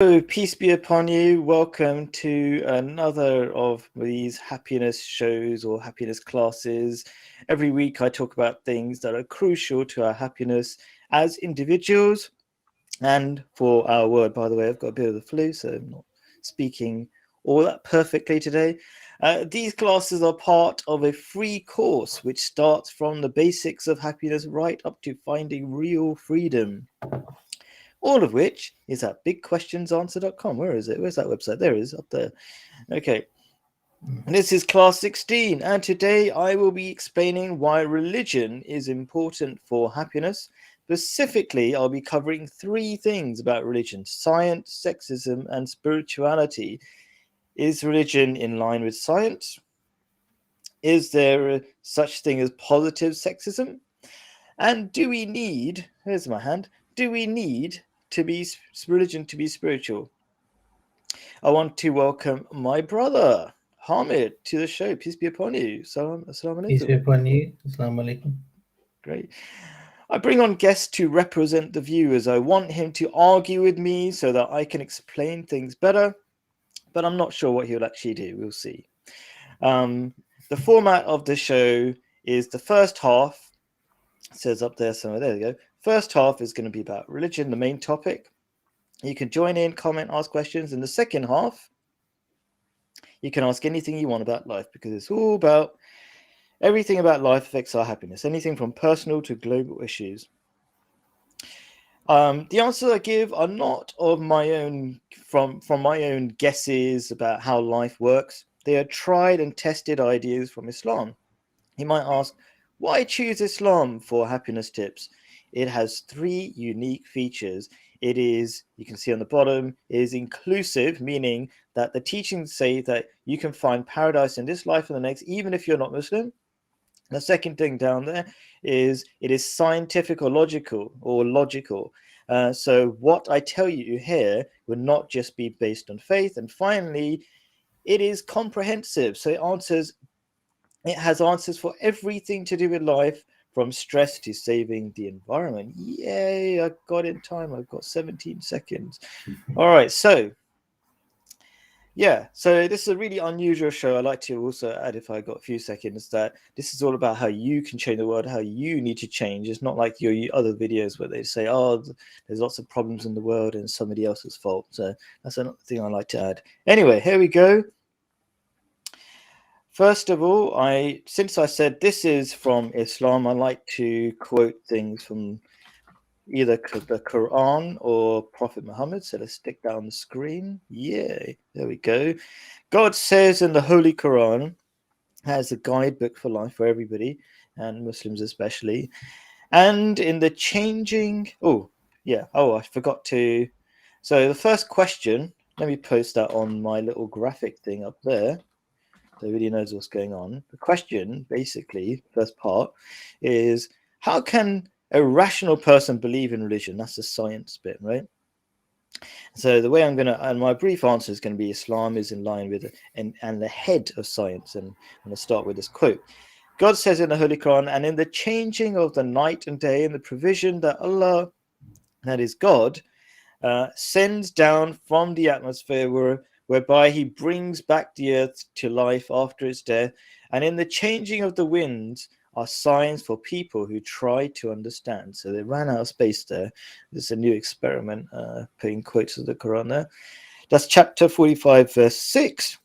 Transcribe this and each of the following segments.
So, peace be upon you. Welcome to another of these happiness shows or happiness classes. Every week, I talk about things that are crucial to our happiness as individuals and for our world. By the way, I've got a bit of the flu, so I'm not speaking all that perfectly today. These classes are part of a free course which starts from the basics of happiness right up to finding real freedom. All of which is at bigquestionsanswer.com. Where is it? Where's that website? There it is, up there. Okay. And this is class 16, and today I will be explaining why religion is important for happiness. Specifically, I'll be covering three things about religion: science, sexism, and spirituality. Is religion in line with science? Is there such thing as positive sexism? And do we need, here's my hand, do we need to be religion to be spiritual? I want to welcome my brother, Hamid, to the show. Peace be upon you. Assalamu Peace be alaikum. upon you. Assalamu alaikum. Great. I bring on guests to represent the viewers. I want him to argue with me so that I can explain things better, but I'm not sure what he'll actually do. We'll see. The format of the show is the first half, it says up there somewhere, there we go. First half is going to be about religion, the main topic. You can join in, comment, ask questions. In the second half, you can ask anything you want about life, because it's all about everything about life affects our happiness, anything from personal to global issues. The answers I give are not of my own, from my own guesses about how life works. They are tried and tested ideas from Islam. You might ask, why choose Islam for happiness tips? It has three unique features. It is, you can see on the bottom, it is inclusive, meaning that the teachings say that you can find paradise in this life and the next, even if you're not Muslim. The second thing down there is it is scientific or logical. So what I tell you here will not just be based on faith. And finally, it is comprehensive. So it has answers for everything to do with life, from stress to saving the environment. Yay, I got in time. I've got 17 seconds. All right, so this is a really unusual show. I like to also add, if I got a few seconds, that this is all about how you can change the world, how you need to change. It's not like your other videos where they say, oh, there's lots of problems in the world and somebody else's fault. So that's another thing I like to add. Anyway, here we go. First of all, since I said this is from Islam, I like to quote things from either the Quran or Prophet Muhammad. So let's stick that on the screen. Yay, there we go. God says in the Holy Quran, has a guidebook for life for everybody, and Muslims especially. And in the changing, I forgot to. So the first question, let me post that on my little graphic thing up there, so everybody knows what's going on. The question, basically, first part, is how can a rational person believe in religion? That's the science bit, right? So the way and my brief answer is going to be Islam is in line with and the head of science. And I'm going to start with this quote. God says in the Holy Quran, and in the changing of the night and day and the provision that Allah, that is God, sends down from the atmosphere whereby he brings back the earth to life after its death, and in the changing of the winds are signs for people who try to understand. So they ran out of space there. This is a new experiment, putting quotes of the Quran there. That's chapter 45, verse 6.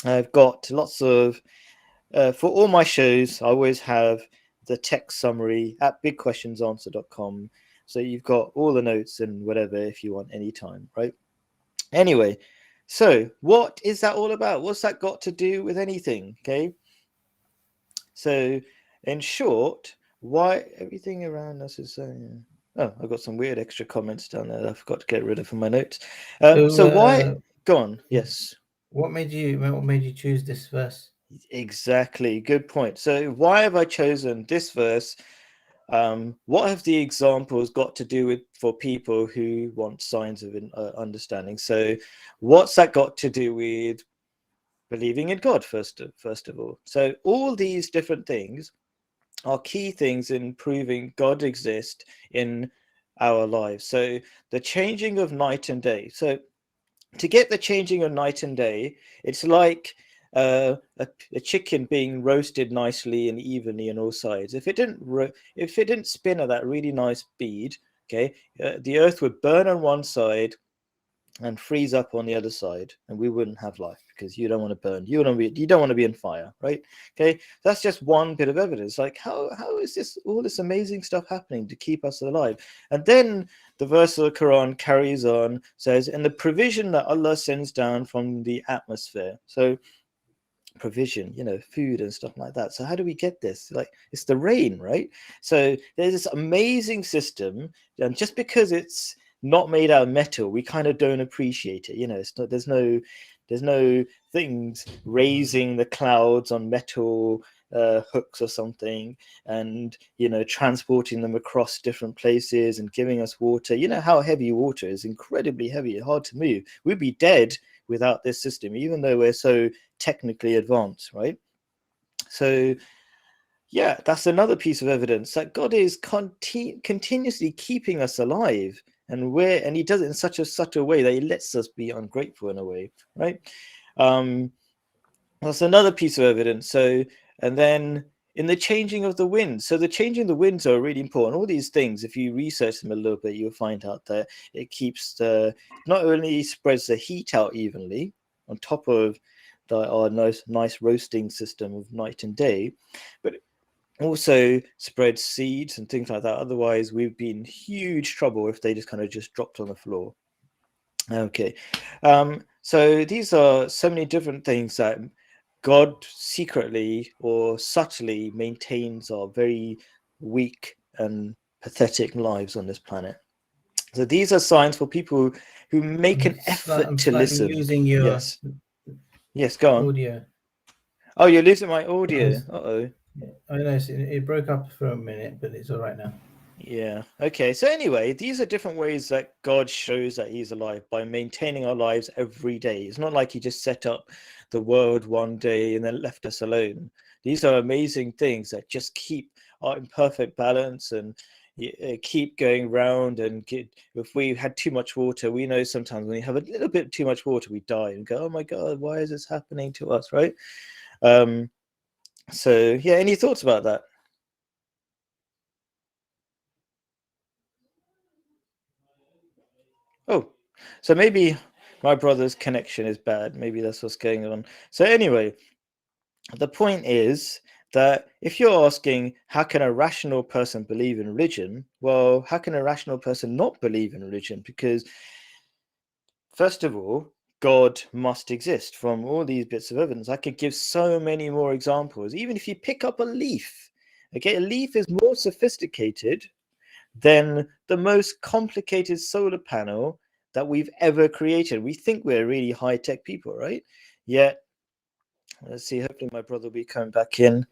I've got lots of, for all my shows, I always have the text summary at bigquestionsanswer.com. So you've got all the notes and whatever if you want anytime, right? Anyway, so what is that all about? What's that got to do with anything? Okay. So in short, why everything around us is oh, I've got some weird extra comments down there that I forgot to get rid of from my notes. So why go on? Yes. What made you choose this verse? Exactly. Good point. So why have I chosen this verse? What have the examples got to do with for people who want signs of understanding? So what's that got to do with believing in God, first of all? So all these different things are key things in proving God exists, in our lives. So the changing of night and day. So to get the changing of night and day, it's like a chicken being roasted nicely and evenly on all sides. If it didn't spin at that really nice speed, okay, the Earth would burn on one side and freeze up on the other side, and we wouldn't have life because you don't want to burn. You don't want to be in fire, right? Okay, that's just one bit of evidence. Like how is this all this amazing stuff happening to keep us alive? And then the verse of the Quran carries on, says, "And the provision that Allah sends down from the atmosphere." So provision, food and stuff like that. So how do we get this? Like, it's the rain, right? So there's this amazing system, and just because it's not made out of metal, we kind of don't appreciate it. It's not, there's no things raising the clouds on metal hooks or something, and transporting them across different places and giving us water. You know how heavy water is, incredibly heavy, hard to move. We'd be dead without this system, even though we're so technically advanced, right? So yeah, that's another piece of evidence that God is continuously keeping us alive, and he does it in such a subtle way that he lets us be ungrateful in a way, right? That's another piece of evidence. So, and then in the changing of the winds, so the changing of the winds are really important. All these things, if you research them a little bit, you'll find out that it keeps not only spreads the heat out evenly on top of our nice roasting system of night and day, but also spreads seeds and things like that. Otherwise, we'd be in huge trouble if they just kind of just dropped on the floor. Okay, so these are so many different things that God secretly or subtly maintains our very weak and pathetic lives on this planet. So these are signs for people who make an effort I'm to slightly listen. losing your Yes, go on. audio. Oh, you're losing my audio. Uh-oh. I know it broke up for a minute, but it's all right now. Yeah. Okay. So anyway, these are different ways that God shows that he's alive by maintaining our lives every day. It's not like he just set up the world one day and then left us alone. These are amazing things that just keep our imperfect balance and keep going round. And if we had too much water, we know sometimes when we have a little bit too much water, we die and go, oh my God, why is this happening to us? Right. So yeah, any thoughts about that? Oh, so maybe my brother's connection is bad. Maybe that's what's going on. So anyway, the point is that if you're asking, how can a rational person believe in religion? Well, how can a rational person not believe in religion? Because first of all, God must exist from all these bits of evidence. I could give so many more examples. Even if you pick up a leaf, okay, a leaf is more sophisticated than the most complicated solar panel that we've ever created. We think we're really high-tech people, right? Yet, let's see, hopefully my brother will be coming back in.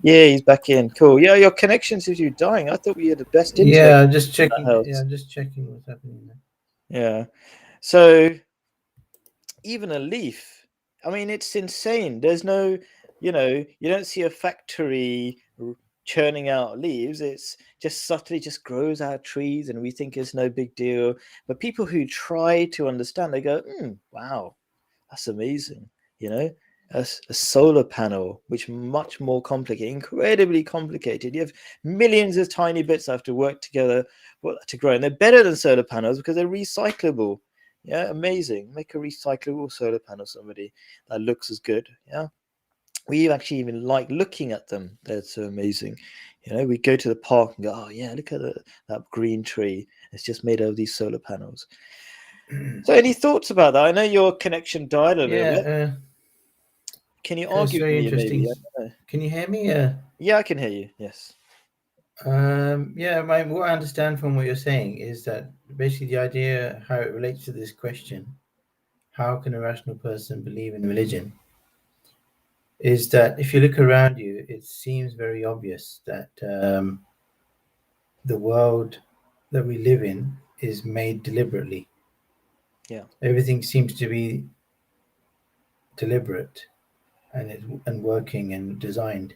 Yeah, he's back in. Cool. Yeah, your connection seems to be dying. I thought we had the best internet Yeah, just in that checking. house. Yeah, just checking what's happening there. Yeah. So even a leaf, I mean, it's insane. There's no, you don't see a factory churning out leaves. It's just subtly just grows out trees, and we think it's no big deal. But people who try to understand, they go, wow, that's amazing. A solar panel, which much more complicated, incredibly complicated. You have millions of tiny bits that have to work together to grow, and they're better than solar panels because they're recyclable. Yeah, amazing. Make a recyclable solar panel, somebody that looks as good. Yeah, we actually even like looking at them. They're so amazing. We go to the park and go, oh yeah, look at that green tree. It's just made out of these solar panels. So any thoughts about that? I know your connection died a little bit. Can you it's argue with very me interesting. maybe? Can you hear me? Yeah, I can hear you. Yes. Yeah, what I understand from what you're saying is that basically the idea, how it relates to this question, how can a rational person believe in religion, is that if you look around you, it seems very obvious that the world that we live in is made deliberately. Yeah. Everything seems to be deliberate and working and designed,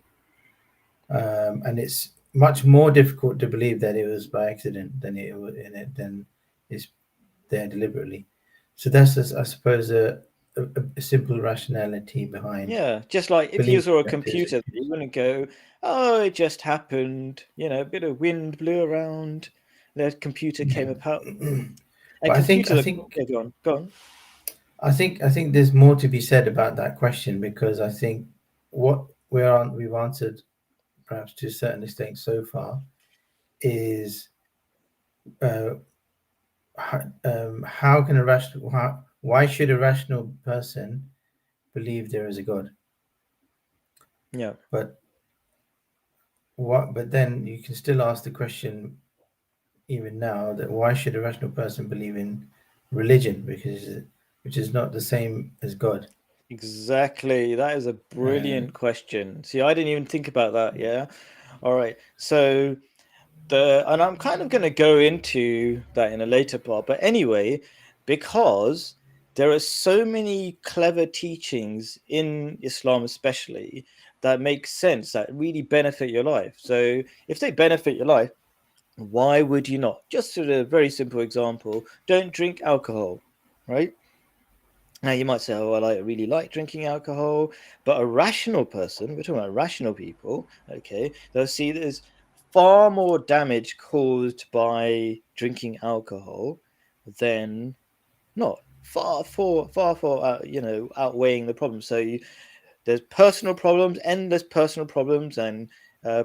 and it's much more difficult to believe that it was by accident than it was in it than it's there deliberately. So that's just, I suppose, a simple rationality behind Yeah, just like if you believing saw a that there's. computer, you wouldn't go, "Oh, it just happened." You know, a bit of wind blew around, the computer Yeah. came apart, and But computers I are think yeah, go on, go on. I think there's more to be said about that question, because I think what we've answered, perhaps to a certain extent so far, is uh, how can a rational why should a rational person believe there is a God? Yeah, But what? But then you can still ask the question, even now, that why should a rational person believe in religion, because which is not the same as God? exactly. That is a Uh, brilliant question. See, I didn't even think about that. Yeah. All right. So and I'm kind of going to go into that in a later part. But anyway, because there are so many clever teachings in Islam, especially that make sense, that really benefit your life. So if they benefit your life, why would you not? Just sort of a very simple example: don't drink alcohol, right? Now you might say, "Oh, well, I really like drinking alcohol," but a rational person, we're talking about rational people, okay, they'll see there's far more damage caused by drinking alcohol than not. Far, outweighing the problem. So there's personal problems, endless personal problems, and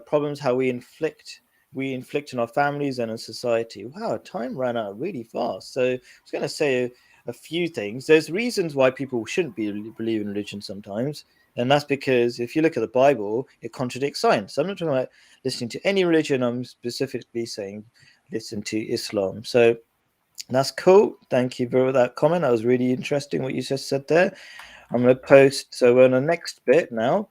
problems how we inflict on our families and in society. Wow, time ran out really fast. So I was going to say a few things. There's reasons why people shouldn't believe in religion sometimes, and that's because if you look at the Bible, it contradicts science. I'm not talking about listening to any religion. I'm specifically saying listen to Islam. So that's cool. Thank you for that comment. That was really interesting what you just said there. I'm going to post. So we're on the next bit now.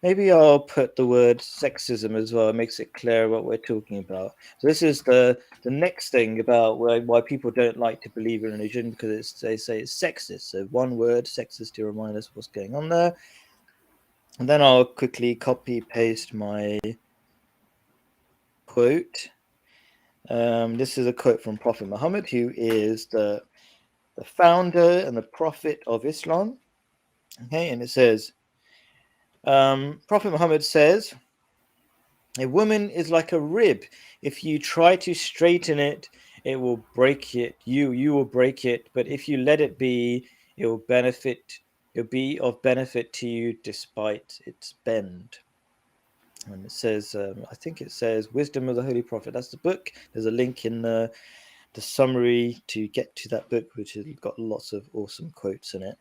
Maybe I'll put the word sexism as well. It makes it clear what we're talking about. So this is the next thing about why people don't like to believe in religion, because they say it's sexist. So one word, sexist, to remind us what's going on there. And then I'll quickly copy paste my quote. This is a quote from Prophet Muhammad, who is the founder and the prophet of Islam. Okay, and it says, Prophet Muhammad says, a woman is like a rib. If you try to straighten it, it will break it. You will break it. But if you let it be, it will benefit. It'll be of benefit to you despite its bend. And it says, I think it says, Wisdom of the Holy Prophet. That's the book. There's a link in the summary to get to that book, which has got lots of awesome quotes in it.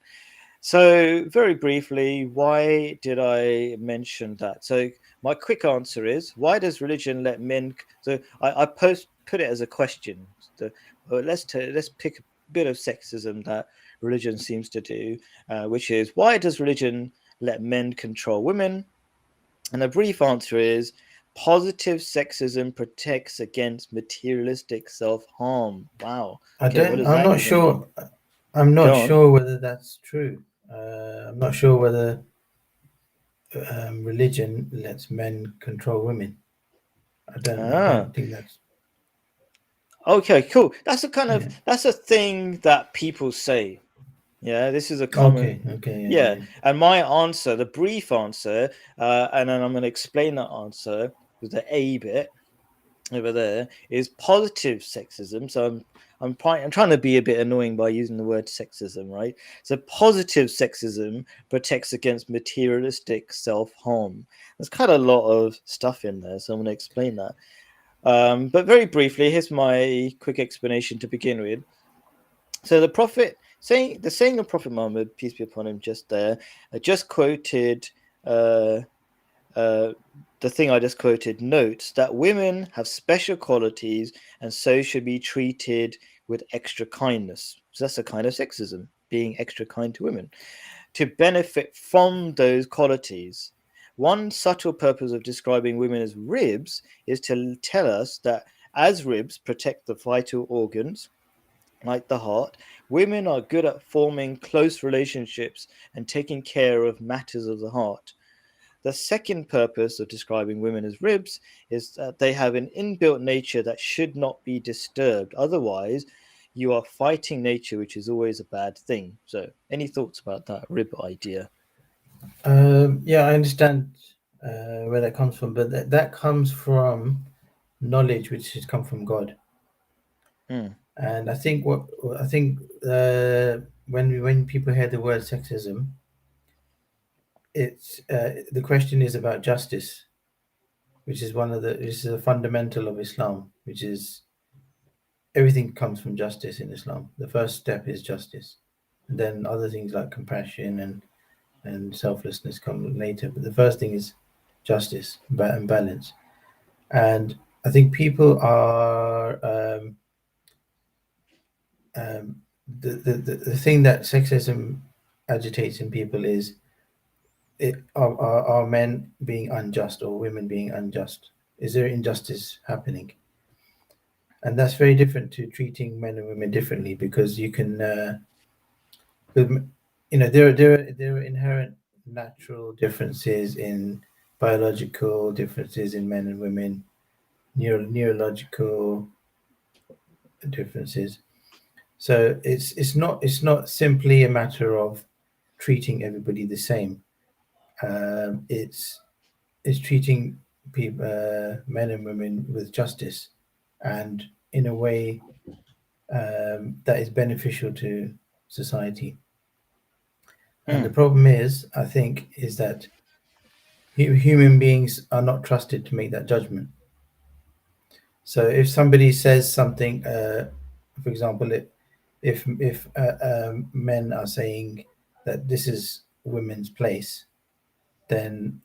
So, very briefly, why did I mention that? So, my quick answer is, why does religion let men? So, I put it as a question. So, let's pick a bit of sexism that religion seems to do, which is, why does religion let men control women? And the brief answer is, positive sexism protects against materialistic self harm. Wow. I Okay, what don't. does that even mean? I'm not Go on. sure whether that's true. I'm not sure whether religion lets men control women. I don't. I Ah. don't think that's. Okay, cool. Yeah. That's a thing that people say. Yeah, this is a Okay. common. Okay. Yeah. Yeah, Yeah. and my answer, the brief answer, and then I'm going to explain that answer with the A bit over there, is positive sexism. So I'm trying to be a bit annoying by using the word sexism, right? So positive sexism protects against materialistic self harm. There's kind of a lot of stuff in there, so I'm going to explain that. But very briefly, here's my quick explanation to begin with. So the saying of Prophet Muhammad, peace be upon him, just there, I just quoted uh, uh, the thing I just quoted notes that women have special qualities and so should be treated with extra kindness. So that's a kind of sexism, being extra kind to women to benefit from those qualities. One subtle purpose of describing women as ribs is to tell us that as ribs protect the vital organs, like the heart, women are good at forming close relationships and taking care of matters of the heart. The second purpose of describing women as ribs is that they have an inbuilt nature that should not be disturbed. Otherwise, you are fighting nature, which is always a bad thing. So, any thoughts about that rib idea? Yeah, I understand where that comes from, but that comes from knowledge which has come from God. Hmm. And I think when people hear the word sexism, it's the question is about justice, which is this is a fundamental of Islam, which is everything comes from justice in Islam. The first step is justice, and then other things like compassion and selflessness come later. But the first thing is justice and balance. And I think people are um, the thing that sexism agitates in people is are men being unjust or women being unjust? Is there injustice happening? And that's very different to treating men and women differently because you can, there are inherent natural differences in biological differences in men and women, neurological differences. So it's not simply a matter of treating everybody the same. It's treating people, men and women, with justice, and in a way that is beneficial to society. And the Hmm. problem is, I think, is that human beings are not trusted to make that judgment. So if somebody says something, for example, if men are saying that this is women's place, then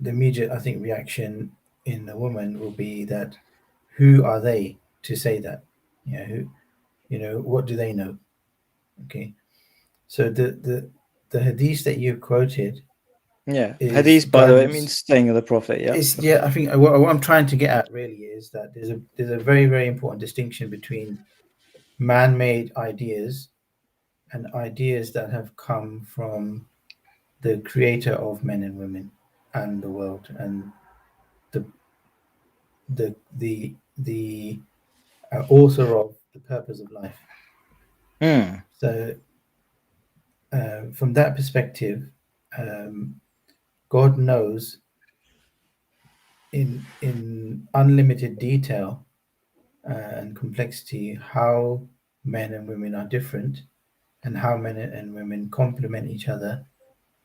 the immediate, I think, reaction in a woman will be that who are they to say that? What do they know? Okay, so the hadith that you quoted Yeah. is Hadith, by the way, guidance. means saying of the Prophet. Yeah. It's yeah. I think what I'm trying to get at really is that there's a very very important distinction between man-made ideas and ideas that have come from the creator of men and women and the world and the the author of the purpose of life. Hmm. So from that perspective, um, God knows in unlimited detail and complexity how men and women are different and how men and women complement each other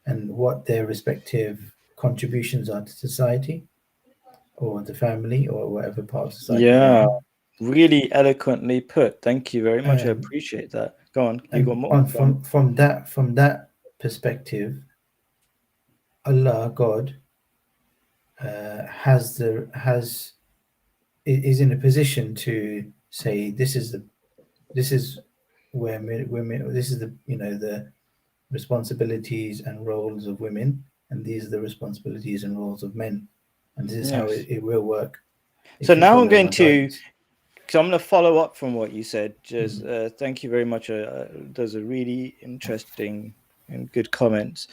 and what their respective contributions are to society or the family or whatever part of society they're Yeah. in. Really eloquently put. Thank you very much. I Um, appreciate that. Go on. You got and more? on Go on. from that perspective, Allah, God, has is in a position to say this is where women, this is the responsibilities and roles of women, and these are the responsibilities and roles of men, and this is how Yes. it will work So if you now I'm follow going my to, guidance. because I'm going to follow up from what you said. Just Mhm. thank you very much. Those are really interesting and good comments.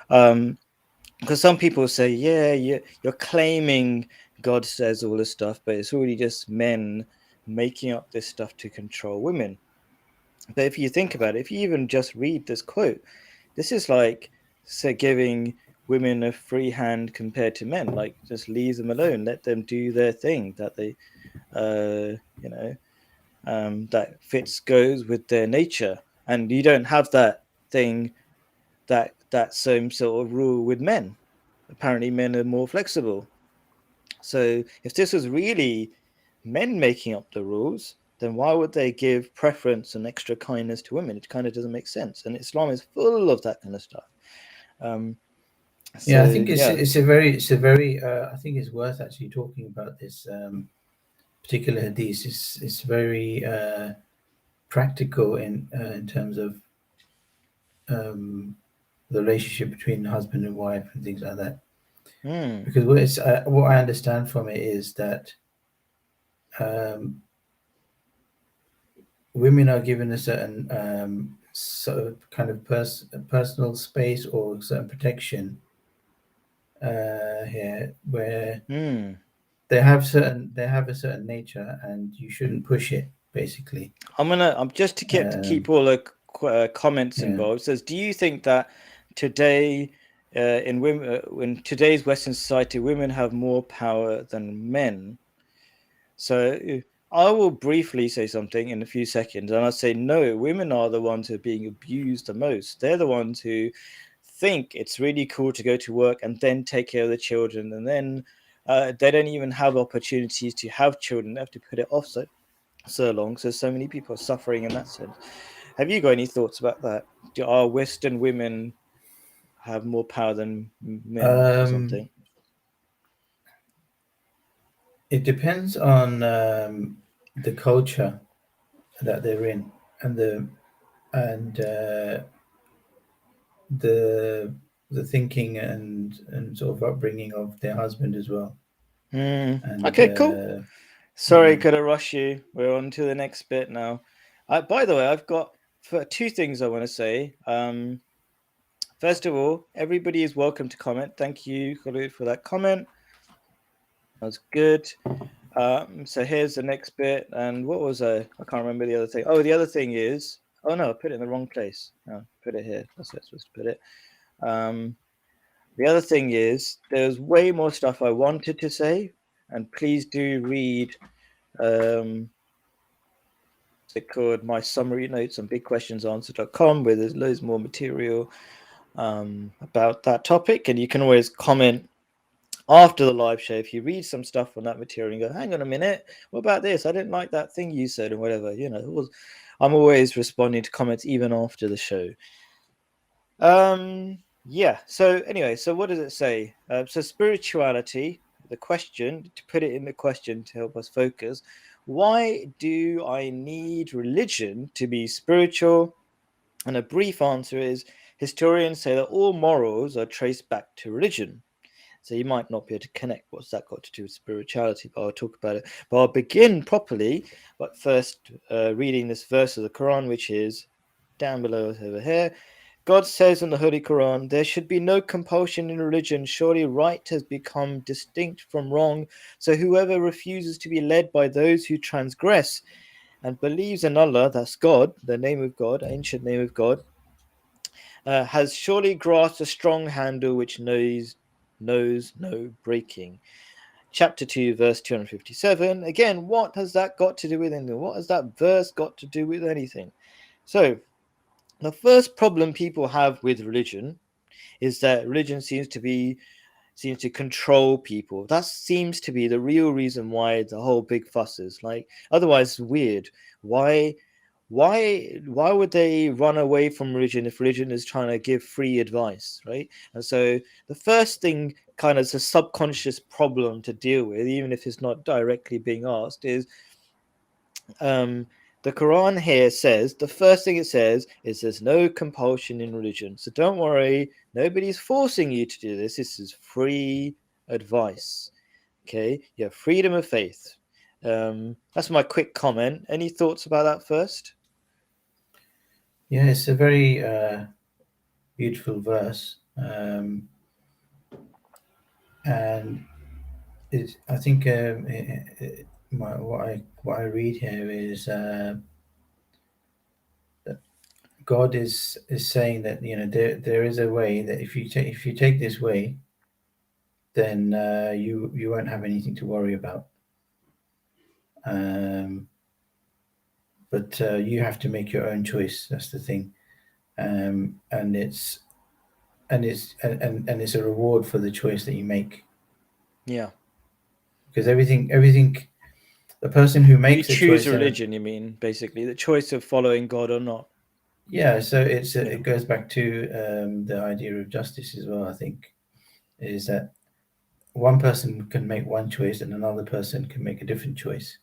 Because some people say, yeah, you're claiming God says all this stuff, but it's really just men making up this stuff to control women. But if you think about it, if you even just read this quote, this is like, say, giving women a free hand compared to men. Like, just leave them alone, let them do their thing that they, uh, you know, that fits goes with their nature, and you don't have that thing, that same sort of rule with men. Apparently, men are more flexible. So, if this was really men making up the rules, then why would they give preference and extra kindness to women? It kind of doesn't make sense. And Islam is full of that kind of stuff. Um, Yeah, I so think yeah. it's a very I think it's worth actually talking about this particular hadith. It's very practical in terms of um, the relationship between husband and wife and things like that. Hmm. Because what I understand from it is that um, women are given a certain sort of kind of personal space or certain protection here where Hmm. they have a certain nature, and you shouldn't push it. Basically, I'm just to keep um, all the comments yeah. involved. It says, do you think that today, in women, in today's Western society, women have more power than men? So I will briefly say something in a few seconds, and I'll say no. Women are the ones who are being abused the most. They're the ones who think it's really cool to go to work and then take care of the children, and then they don't even have opportunities to have children. They have to put it off so long. So many people are suffering in that sense. Have you got any thoughts about that? Do our Western women have more power than men or Um, something? it depends on the culture that they're in, and the the thinking and sort of upbringing of their husband as well. And Okay, cool. Sorry, yeah, gotta rush you. We're on to the next bit now. By the way, I've got two things I want to say. First of all, everybody is welcome to comment. Thank you, Khalid, for that comment. That's good. So here's the next bit. And what was I can't remember the other thing. Oh, the other thing is. Oh no, I put it in the wrong place. No, put it here. That's where I'm supposed to put it. Um, the other thing is there's way more stuff I wanted to say, and please do read. What's it called? My summary notes on bigquestionsanswer.com, where there's loads more material about that topic, and you can always comment after the live show if you read some stuff on that material and go, hang on a minute, what about this? I didn't like that thing you said, and whatever. I'm always responding to comments even after the show. Yeah, so anyway, so what does it say? So spirituality, the question, to put it in the question to help us focus, why do I need religion to be spiritual? And a brief answer is historians say that all morals are traced back to religion. So you might not be able to connect what's that got to do with spirituality, but I'll talk about it. But I'll begin properly, but first reading this verse of the Quran, which is down below over here. God says in the Holy Quran, there should be no compulsion in religion. Surely right has become distinct from wrong. So whoever refuses to be led by those who transgress and believes in Allah, that's God, the name of God, ancient name of God, has surely grasped a strong handle which knows no breaking. Chapter 2, verse 257. Again, what has that got to do with anything? What has that verse got to do with anything? So, the first problem people have with religion is that religion seems to control people. That seems to be the real reason why the whole big fuss is. Like, otherwise, it's weird. Why why would they run away from religion if religion is trying to give free advice, right? And so the first thing, kind of, is a subconscious problem to deal with, even if it's not directly being asked, is um the Quran here says, the first thing it says is there's no compulsion in religion. So don't worry, nobody's forcing you to do this. This is free advice. Okay, you have freedom of faith. That's my quick comment. Any thoughts about that first? yeah, it's a very beautiful verse, and I think what I read here is that God is saying that there is a way that if you take this way, then you won't have anything to worry about. Um, but you have to make your own choice. That's the thing, and it's a reward for the choice that you make, Yeah. because everything the person who You makes a choose choice a and religion, you mean, basically, the choice of following God or not. yeah, so Yeah. it goes back to the idea of justice as well. I think is that one person can make one choice and another person can make a different choice,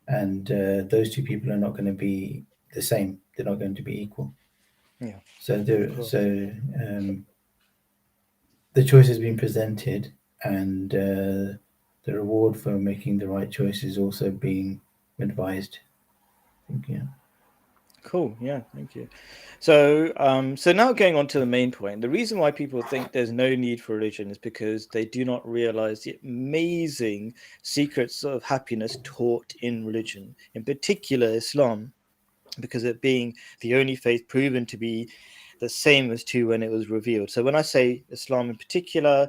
and those two people are not going to be the same. They're not going to be equal. Yeah, So of course. the choice has been presented, and the reward for making the right choice is also being advised. I think, yeah. Cool. Yeah, thank you. So now going on to the main point, the reason why people think there's no need for religion is because they do not realize the amazing secrets of happiness taught in religion, in particular Islam, because it being the only faith proven to be the same as to when it was revealed. So when I say Islam in particular,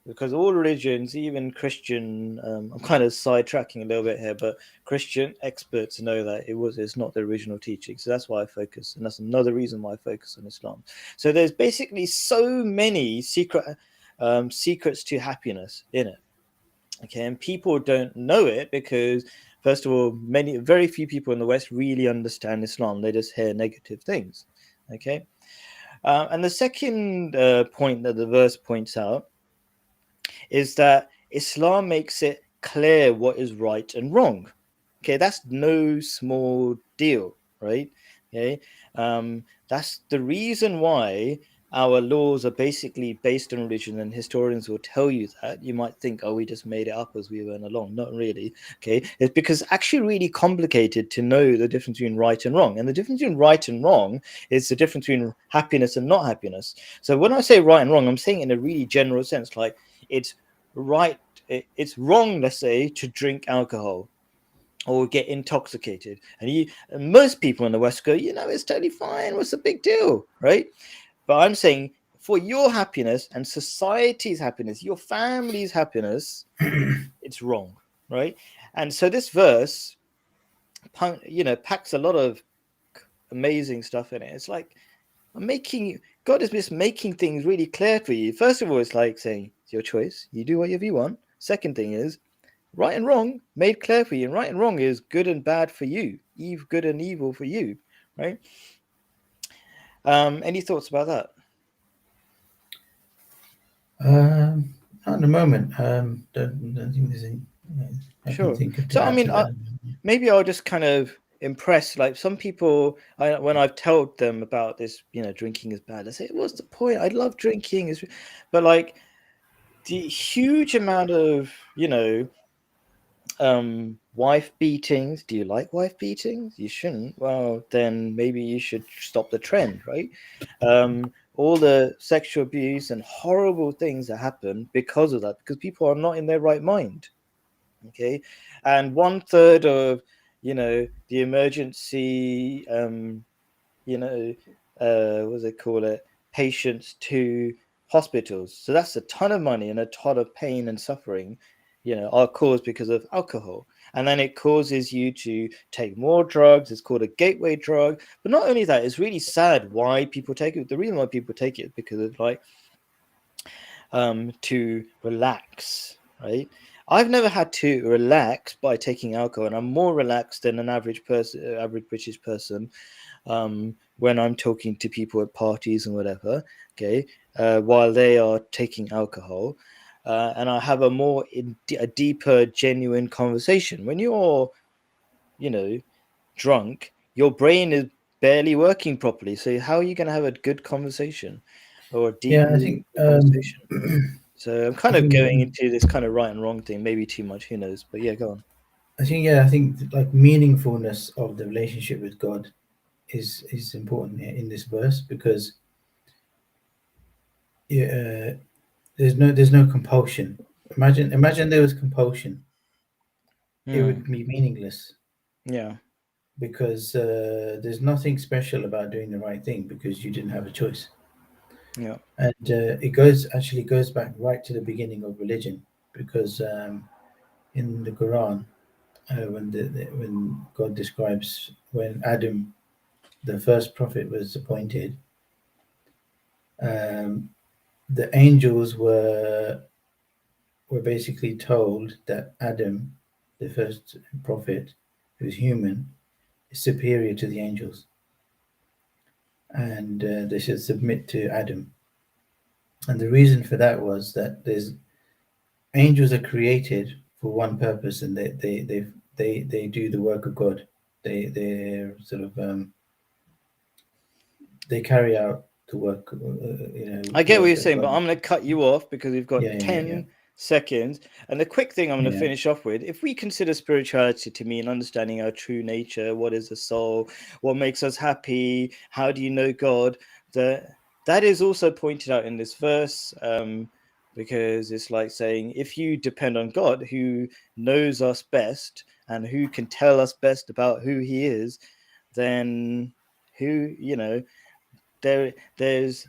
because all religions, even Christian, I'm kind of sidetracking a little bit here, but Christian experts know that it's not the original teaching. So that's why I focus, and that's another reason why I focus on Islam. So there's basically so many secrets to happiness in it. Okay, and people don't know it because, first of all, very few people in the West really understand Islam. They just hear negative things. Okay, and the second point that the verse points out is that Islam makes it clear what is right and wrong. Okay, that's no small deal, right? Okay, that's the reason why our laws are basically based on religion, and historians will tell you that. You might think, oh, we just made it up as we went along. Not really. Okay, it's because it's actually really complicated to know the difference between right and wrong, and the difference between right and wrong is the difference between happiness and not happiness. So when I say right and wrong, I'm saying in a really general sense, like it's right, it's wrong, let's say, to drink alcohol or get intoxicated, and most people in the West go, it's totally fine, what's the big deal, right? But I'm saying for your happiness and society's happiness, your family's happiness, it's wrong, right? And so this verse packs a lot of amazing stuff in it. It's like God is just making things really clear for you. First of all, it's like saying it's your choice, you do whatever you want. Second thing is right and wrong made clear for you, and right and wrong is good and bad for you, good and evil for you, right? Any thoughts about that? Not at the moment. Don't think there's any. I can Sure. think of So to I add mean, to that. maybe I'll just kind of impress, like some people, when I've told them about this, drinking is bad, I say, what's the point? I love drinking, but like the huge amount of wife beatings. Do you like wife beatings? You shouldn't. Well, then maybe you should stop the trend, right? All the sexual abuse and horrible things that happen because of that, because people are not in their right mind. Okay, and 1/3 of the emergency what does they call it, patients to hospitals. So that's a ton of money and a ton of pain and suffering, are caused because of alcohol. And then it causes you to take more drugs. It's called a gateway drug. But not only that, it's really sad why people take it. The reason why people take it is because of to relax, right? I've never had to relax by taking alcohol, and I'm more relaxed than an average British person when I'm talking to people at parties and whatever, okay, while they are taking alcohol. And I have a deeper, genuine conversation. When you're, drunk, your brain is barely working properly. So how are you going to have a good conversation or a deep, Yeah, I think. meaningful conversation? So I'm I kind of think. going into this kind of right and wrong thing, maybe too much, who knows? But yeah, go on. I think. Yeah, I think like meaningfulness of the relationship with God is important in this verse because yeah, there's no compulsion. Imagine there was compulsion. It Hmm. would be meaningless Yeah. because there's nothing special about doing the right thing because you didn't have a choice. Yeah. And it goes back right to the beginning of religion because in the Quran, when God describes when Adam, the first prophet, was appointed, um, the angels were basically told that Adam, the first prophet, who's human, is superior to the angels, and they should submit to Adam. And the reason for that was that there's angels are created for one purpose, and they do the work of God. They're sort of they carry out the work, I the get what work you're that saying, but God. I'm going to cut you off because we've Yeah, got yeah, yeah, yeah. seconds. And the quick thing I'm going to Yeah. finish off with, if we consider spirituality to mean understanding our true nature, what is the soul, what makes us happy, how do you know God, that is also pointed out in this verse, because it's like saying, if you depend on God, who knows us best and who can tell us best about who he is, then who, there's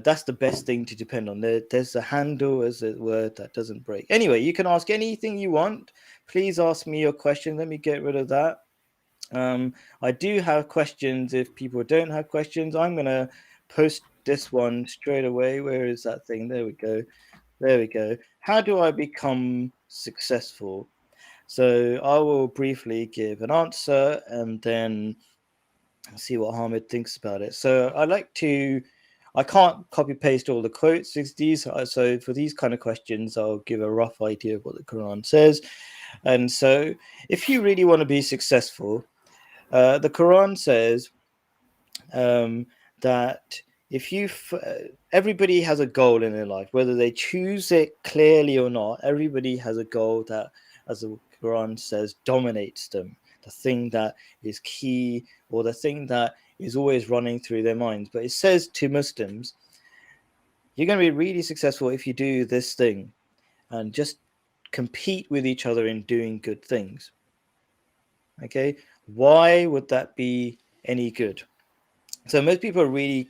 that's the best thing to depend on. There's a handle, as it were, that doesn't break. Anyway, you can ask anything you want. Please ask me your question. Let me get rid of that. I do have questions. If people don't have questions, I'm gonna post this one straight away. Where is that thing? There we go. There we go. How do I become successful? So I will briefly give an answer and then see what Hamid thinks about it. So I can't copy paste all the quotes. So for these kind of questions, I'll give a rough idea of what the Quran says. And so if you really want to be successful, the Quran says that if everybody has a goal in their life, whether they choose it clearly or not, everybody has a goal that, as the Quran says, dominates them, the thing that is key or the thing that is always running through their minds. But it says to Muslims, you're going to be really successful if you do this thing and just compete with each other in doing good things. Okay, why would that be any good? So most people are really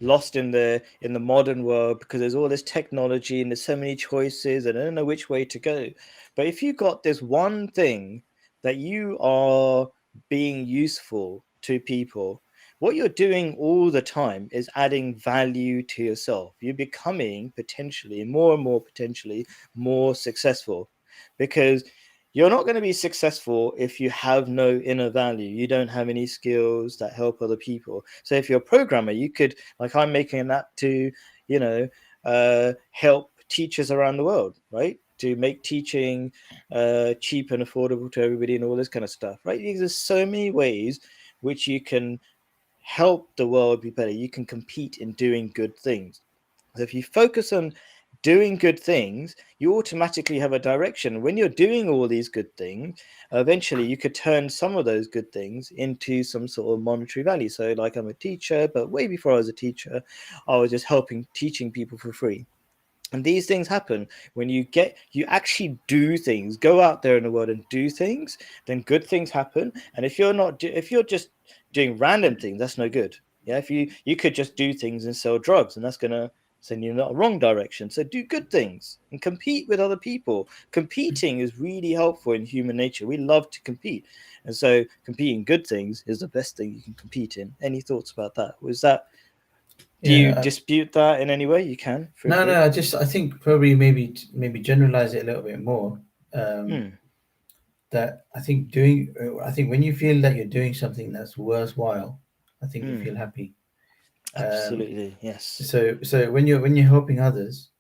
lost in the modern world because there's all this technology and there's so many choices and I don't know which way to go. But if you got this one thing that you are being useful to people, what you're doing all the time is adding value to yourself. You're becoming potentially more successful, because you're not going to be successful if you have no inner value. You don't have any skills that help other people. So if you're a programmer, you could, like I'm making an app to, help teachers around the world, right? To make teaching cheap and affordable to everybody and all this kind of stuff, right? There's so many ways which you can help the world be better. You can compete in doing good things. So if you focus on doing good things, you automatically have a direction. When you're doing all these good things, eventually you could turn some of those good things into some sort of monetary value. So like I'm a teacher, but way before I was a teacher, I was just teaching people for free. And these things happen when you actually do things, go out there in the world and do things, then good things happen. And if you're just doing random things, that's no good. Yeah, if you could just do things and sell drugs, and that's gonna send you in the wrong direction. So do good things and compete with other people. Competing is really helpful in human nature. We love to compete, and so competing good things is the best thing you can compete in. Any thoughts about that? Do you Yeah. dispute that in any way? You can feel No, free. no. I think probably maybe generalize it a little bit more. Hmm. That I think when you feel that you're doing something that's worthwhile, I think you feel happy. Um, Absolutely, yes. so when you're helping others,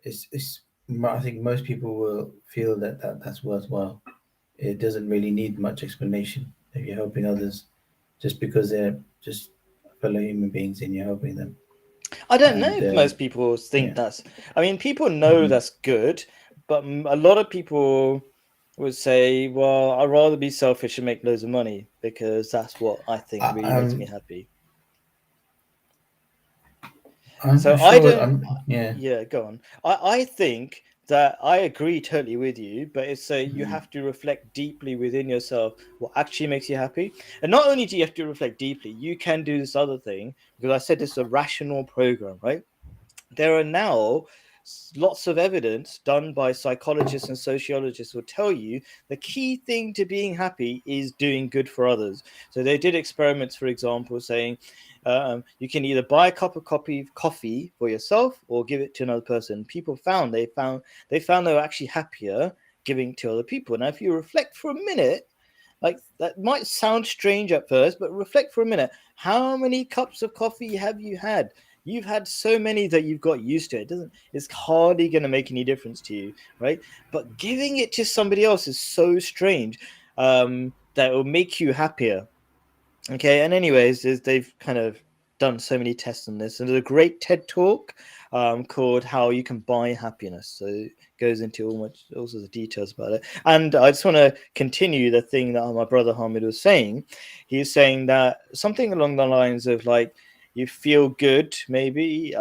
I think most people will feel that's worthwhile. It doesn't really need much explanation if you're helping others, just because they're just fellow human beings and you're helping them. I don't know And if most people think yeah, that's. I mean, people know hmm that's good, but a lot of people would say, "Well, I'd rather be selfish and make loads of money because that's what I think I, really makes me I'm happy." I'm So not I sure. don't. Yeah. Yeah, go on. I think that I agree totally with you, but it's you Mhm. have to reflect deeply within yourself what actually makes you happy. And not only do you have to reflect deeply, you can do this other thing, because I said this is a rational program, right? There are now lots of evidence done by psychologists and sociologists will tell you the key thing to being happy is doing good for others. So they did experiments, for example, saying you can either buy a cup of coffee for yourself or give it to another person. People found they were actually happier giving to other people. Now if you reflect for a minute, like that might sound strange at first, but reflect for a minute. How many cups of coffee have you had? You've had so many that you've got used to it. It's hardly going to make any difference to you, right? But giving it to somebody else is so strange, that will make you happier. Okay, and anyways, they've kind of done so many tests on this, and there's a great TED talk called "How You Can Buy Happiness." So it goes into all sorts of details about it. And I just want to continue the thing that my brother Hamid was saying. He's saying that something along the lines of like you feel good, maybe.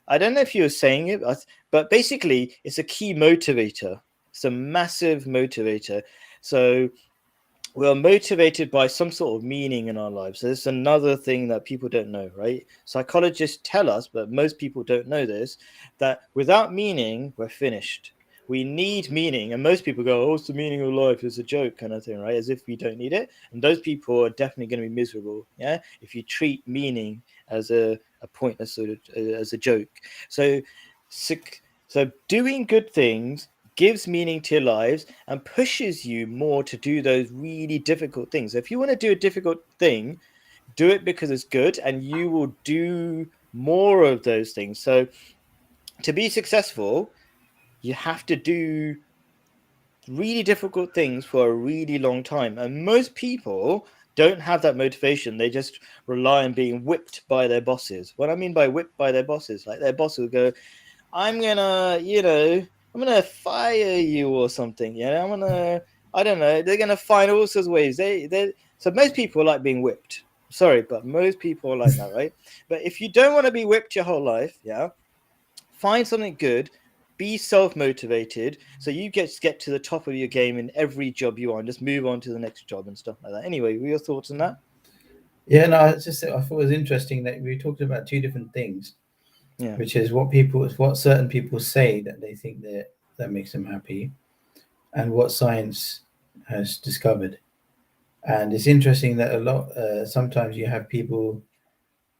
I don't know if you were saying it, but basically, it's a key motivator. It's a massive motivator. So we're motivated by some sort of meaning in our lives. So this is another thing that people don't know, right? Psychologists tell us, but most people don't know this, that without meaning, we're finished. We need meaning. And most people go, oh, what's the meaning of life? It's a joke kind of thing, right? As if we don't need it. And those people are definitely going to be miserable, yeah? If you treat meaning as a pointless sort of, as a joke. So, so doing good things gives meaning to your lives and pushes you more to do those really difficult things. If you want to do a difficult thing, do it because it's good and you will do more of those things. So to be successful, you have to do really difficult things for a really long time. And most people don't have that motivation. They just rely on being whipped by their bosses. What I mean by whipped by their bosses, like their boss will go, I'm gonna, I'm gonna fire you or something. I don't know. They're gonna find all sorts of ways. So most people like being whipped. Sorry, but most people are like that, right? But if you don't want to be whipped your whole life, yeah, find something good. Be self-motivated, so you get to the top of your game in every job you are, and just move on to the next job and stuff like that. Anyway, what are your thoughts on that? Yeah, no, I thought it was interesting that we talked about two different things, Yeah. which is what certain people say that they think that makes them happy, and what science has discovered. And it's interesting that a lot sometimes you have people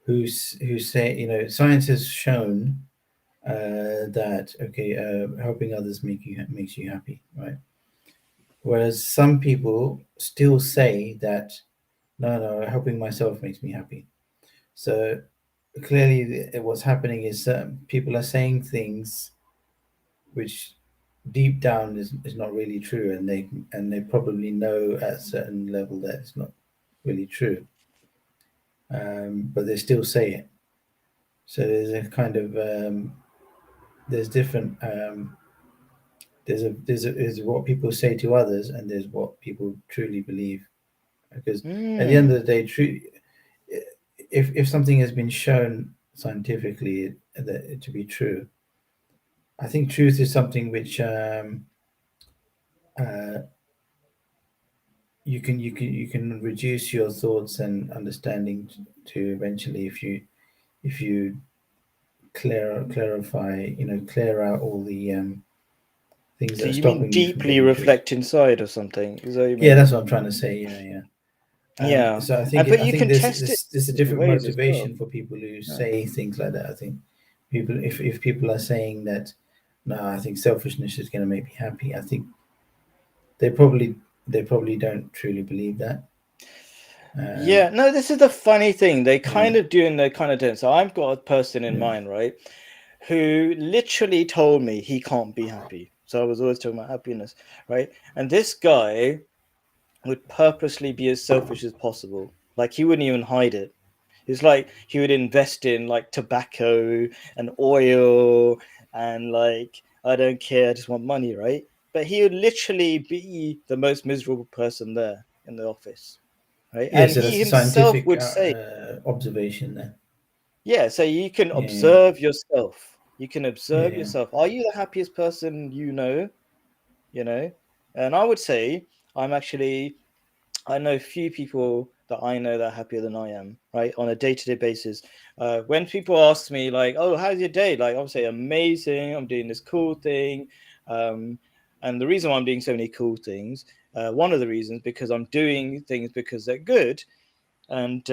who say, science has shown that okay, helping others makes you happy, right? Whereas some people still say that no, helping myself makes me happy. So clearly, what's happening is people are saying things which deep down is not really true, and they probably know at a certain level that it's not really true, but they still say it. So there's a kind of there's different there's what people say to others, and there's what people truly believe. Because at the end Mm. of the day, true, if something has been shown scientifically that to be true, I think truth is something which uh, you can reduce your thoughts and understanding to eventually, if you clarify, clear out all the things So that are you mean stopping you from deeply getting truth. reflect inside or something? Is that what you Yeah, mean? that's what I'm trying to say. Yeah, yeah. Yeah, So I think and but I you think can there's test it there's there's a in different different ways as well. motivation for people who Yeah. say things like that. I think people, if people are saying that, no, I think selfishness is going to make me happy. I think they probably they probably don't truly believe that. Yeah, Um, no, this is the funny thing. They yeah. kind of do and they kind of don't. So I've got a person in Yeah. mind, right, who literally told me he can't be happy. So I was always talking about happiness, right? And this guy would purposely be as selfish as possible. Like he wouldn't even hide it. It's like he would invest in like tobacco and oil and like I don't care, I just want money, right? But he would literally be the most miserable person there in the office, right? Yeah, And so he that's a himself scientific would say, observation there. yeah, so you can Yeah, yeah, observe yourself. You can observe yeah, yourself. Are you the happiest person you know? You know? And I would say I'm actually I know few people that I know that are happier than I am, right? On a day-to-day basis. When people ask me like, "Oh, how's your day?" Like, I'll say, "Amazing. I'm doing this cool thing." Um, and the reason why I'm doing so many cool things, one of the reasons, because I'm doing things because they're good, and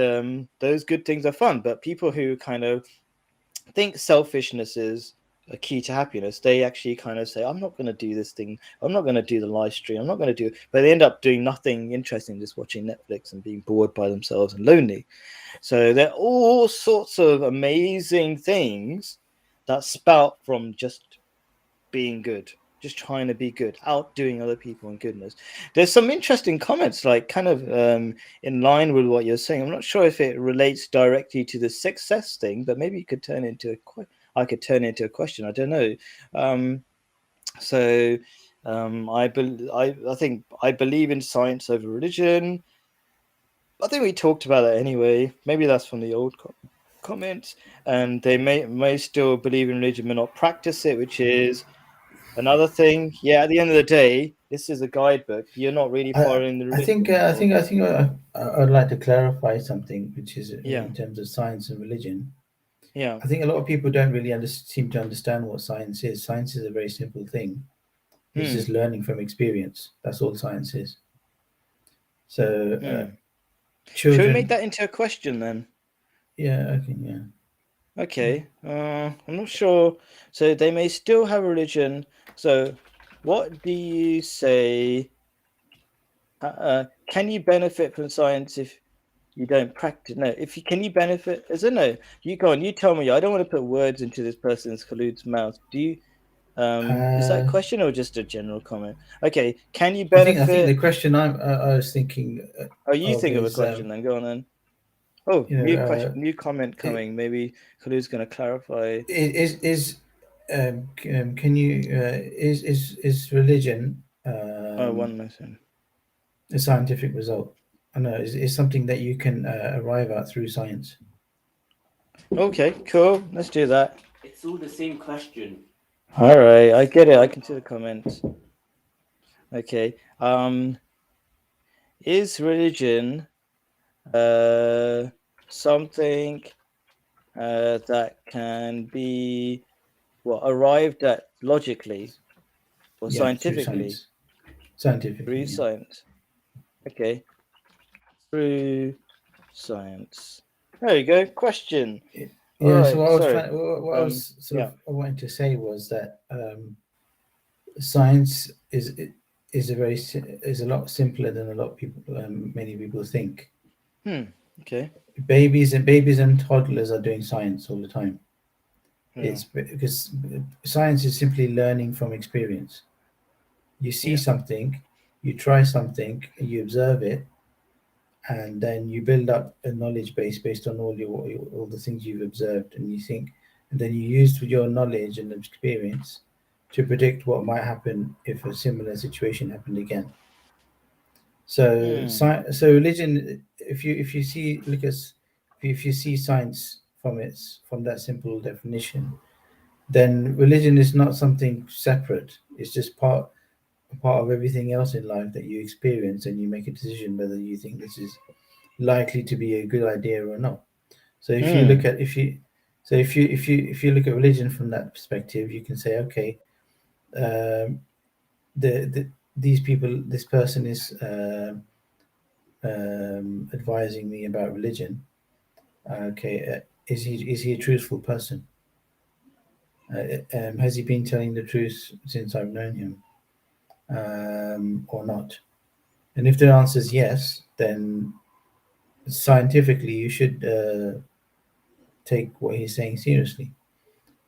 those good things are fun. But people who kind of think selfishness is a key to happiness, they actually kind of say, I'm not going to do this thing. I'm not going to do the live stream. I'm not going to do it. But they end up doing nothing interesting, just watching Netflix and being bored by themselves and lonely. So there are all sorts of amazing things that spout from just being good, just trying to be good, outdoing other people in goodness. There's some interesting comments, like kind of in line with what you're saying. I'm not sure if it relates directly to the success thing, but maybe you could turn into I could turn into a question. I don't know. So I think I believe in science over religion. I think we talked about that anyway. Maybe that's from the old comments, and they may still believe in religion, but not practice it, which is another thing. Yeah, at the end of the day, this is a guidebook. You're not really following the I think religion, or I'd like to clarify something, which is yeah, in terms of science and religion. yeah, I think a lot of people don't really seem to understand what science is. Science is a very simple thing. It's hmm, just learning from experience. That's all science is. So hmm. Should we make children, that into a question then? yeah, okay, yeah. Okay, I'm not sure. So they may still have religion. So, what do you say? Can you benefit from science if you don't practice? No, if you can you benefit? Is it no? You go on. You tell me. I don't want to put words into this person's Khalud's mouth. Do you? Is that a Uh, question or just a general comment? Okay, can you I think the benefit? question I was thinking Oh, you of think of a is question then. Go on then. Oh, you new know question, new comment it, coming. Maybe Khalud's going to clarify. is can you is religion Oh, one lesson. a scientific result? I know is something that you can arrive at through science. Okay, cool. Let's do that. It's all the same question. All right, I get it. I can see the comments. Okay. Is religion something that can be arrived at logically or Yeah, through scientifically science, scientifically. through Yeah. science? Okay, through science. There you go. Question. All Yeah. So right. Sorry. what I was sort Yeah. of I wanted to say was that science is is a lot simpler than a lot of people, many people think. Hmm. Okay. Babies and toddlers are doing science all the time. Yeah. It's because science is simply learning from experience. You see Yeah. something, you try something, you observe it, and then you build up a knowledge base based on all the things you've observed, and you think, and then you use your knowledge and experience to predict what might happen if a similar situation happened again. So, Hmm. so religion, if you see look at if you see science from that simple definition, then religion is not something separate. It's just part of everything else in life that you experience, and you make a decision whether you think this is likely to be a good idea or not. So if you look Hmm. at if you so if you look at religion from that perspective, you can say, okay, um, these people, this person is advising me about religion. Okay, is he a truthful person? Has he been telling the truth since I've known him, or not? And if the answer is yes, then scientifically you should take what he's saying seriously.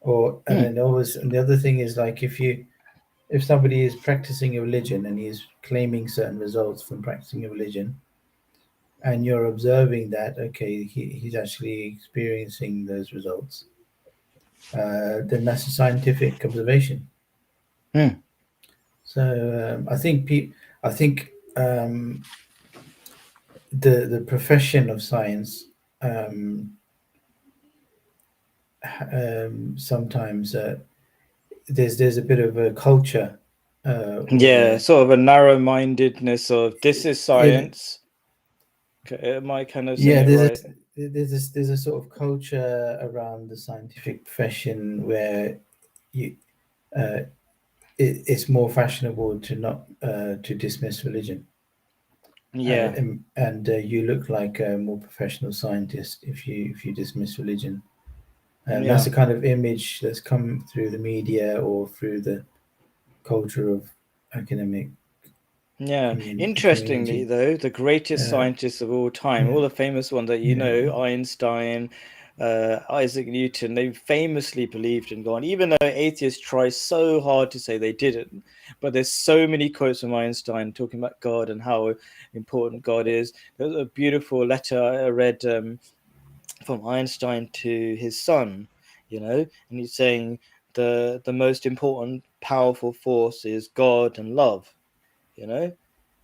Or and Hmm. then always, and the other thing is like if somebody is practicing a religion and he is claiming certain results from practicing a religion, and you're observing that okay, he's actually experiencing those results, then that's a scientific observation. Hmm. So I think the profession of science sometimes there's a bit of a culture Yeah. where Sort of a narrow-mindedness of this is yeah, science. Am I kind of saying yeah it right? there's a sort of culture around the scientific profession where you uh, it's more fashionable to not to dismiss religion, Yeah. and you look like a more professional scientist if you dismiss religion. And that's Yeah. the kind of image that's come through the media or through the culture of academic Yeah. Interestingly, community. though, the greatest Uh, scientists of all time, yeah, all the famous ones that you yeah, know, Einstein, Isaac Newton, they famously believed in God, even though atheists try so hard to say they didn't. But there's so many quotes from Einstein talking about God and how important God is. There's a beautiful letter I read from Einstein to his son, and he's saying the most important, powerful force is God and love,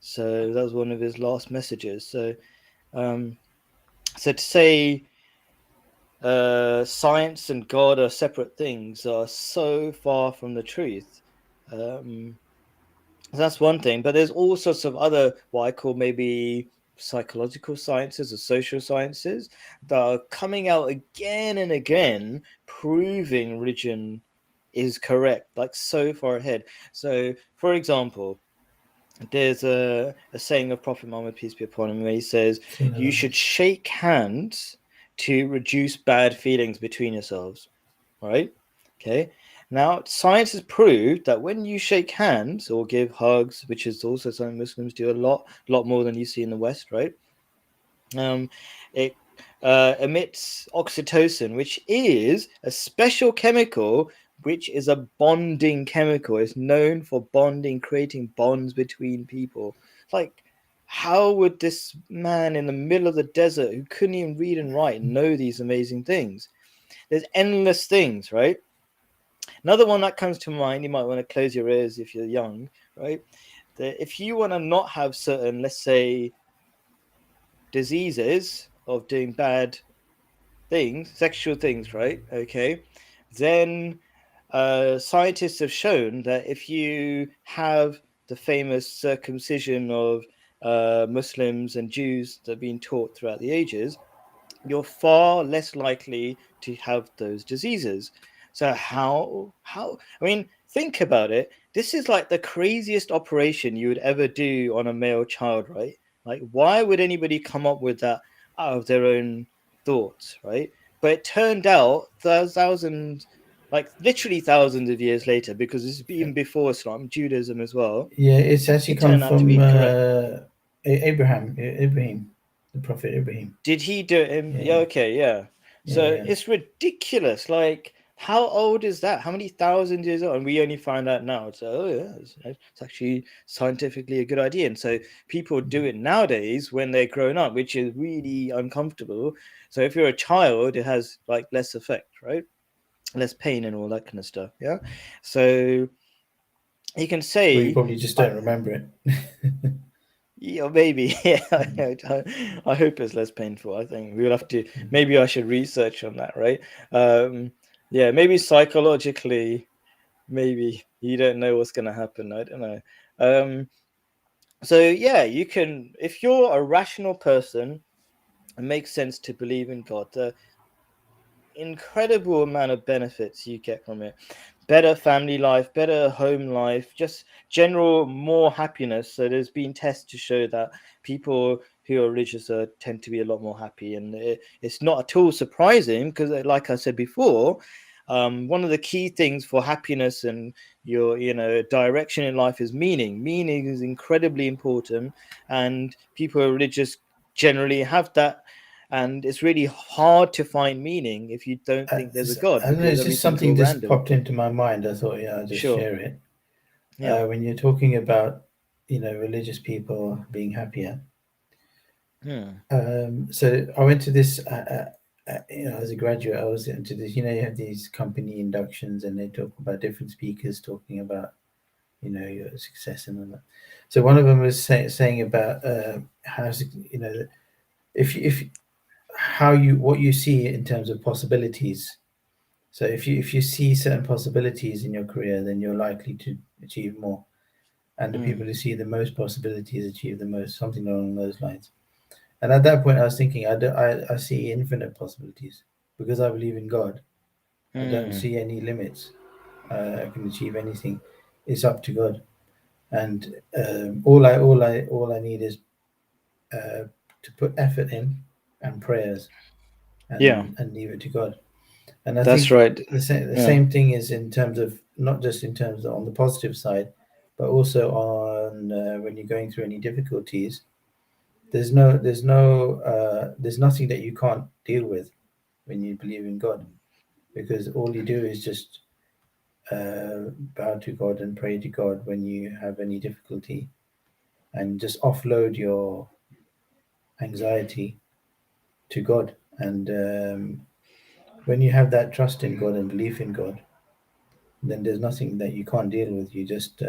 So that was one of his last messages. So to say science and God are separate things are so far from the truth. That's one thing, but there's all sorts of other what I call maybe psychological sciences or social sciences that are coming out again and again, proving religion is correct, like so far ahead. So, for example, there's a saying of Prophet Muhammad, peace be upon him, where he says, you should shake hands to reduce bad feelings between yourselves. Right? Okay. Now, science has proved that when you shake hands or give hugs, which is also something Muslims do a lot more than you see in the West, right? It emits oxytocin, which is a special chemical, which is a bonding chemical. It's known for bonding, creating bonds between people. Like, how would this man in the middle of the desert who couldn't even read and write know these amazing things? There's endless things, right? Another one that comes to mind, you might want to close your ears if you're young, right? That if you want to not have certain, let's say, diseases of doing bad things, sexual things, right? Okay, then scientists have shown that if you have the famous circumcision of Muslims and Jews that have been taught throughout the ages, you're far less likely to have those diseases. So how I mean, think about it. This is like the craziest operation you would ever do on a male child, right? Like, why would anybody come up with that out of their own thoughts, right? But it turned out thousands, like literally thousands of years later, because this is even before Islam, Judaism as well. Yeah, it's actually It come turned out to from be correct. Ibrahim, the Prophet Ibrahim. Did he do it in? Yeah, okay, yeah. So Yeah. it's ridiculous. Like, how old is that? How many thousand years old? And we only find out now. So, oh yeah, it's actually scientifically a good idea. And so people do it nowadays when they're grown up, which is really uncomfortable. So if you're a child, it has like less effect, right? Less pain and all that kind of stuff. Yeah. So you can Well, you say, probably just don't remember it. yeah, maybe. Yeah, I hope it's less painful. I think we'll have to. Maybe I should research on that, right? Yeah, maybe psychologically, maybe you don't know what's going to happen. I don't know. So yeah, you can. If you're a rational person, it makes sense to believe in God. The incredible amount of benefits you get from it, better family life, better home life, just general more happiness. So there's been tests to show that people who are religious tend to be a lot more happy, and it's not at all surprising because like I said before, one of the key things for happiness and your direction in life is meaning is incredibly important, and people who are religious generally have that. And it's really hard to find meaning if you don't think there's a God, I don't know, because it's just everything's all something just random. popped into my mind. I thought, yeah, I'll just Sure. share it. Yeah. When you're talking about, religious people being happier. So I went to this, as a graduate, I was into this, you have these company inductions and they talk about different speakers talking about, your success and all that. So one of them was saying about how, if what you see in terms of possibilities. So if you see certain possibilities in your career, then you're likely to achieve more. And the people who see the most possibilities achieve the most, something along those lines. And at that point, I was thinking, I see infinite possibilities because I believe in God. I don't see any limits. I can achieve anything. It's up to God, and all I need is to put effort in and prayers, Yeah, and leave it to God. And I that's think right. the Yeah. same thing is in terms of not just in terms of on the positive side, but also on when you're going through any difficulties. There's nothing that you can't deal with. when you believe in God, because all you do is just bow to God and pray to God when you have any difficulty, and just offload your anxiety to God. And when you have that trust in God and belief in God, then there's nothing that you can't deal with. You just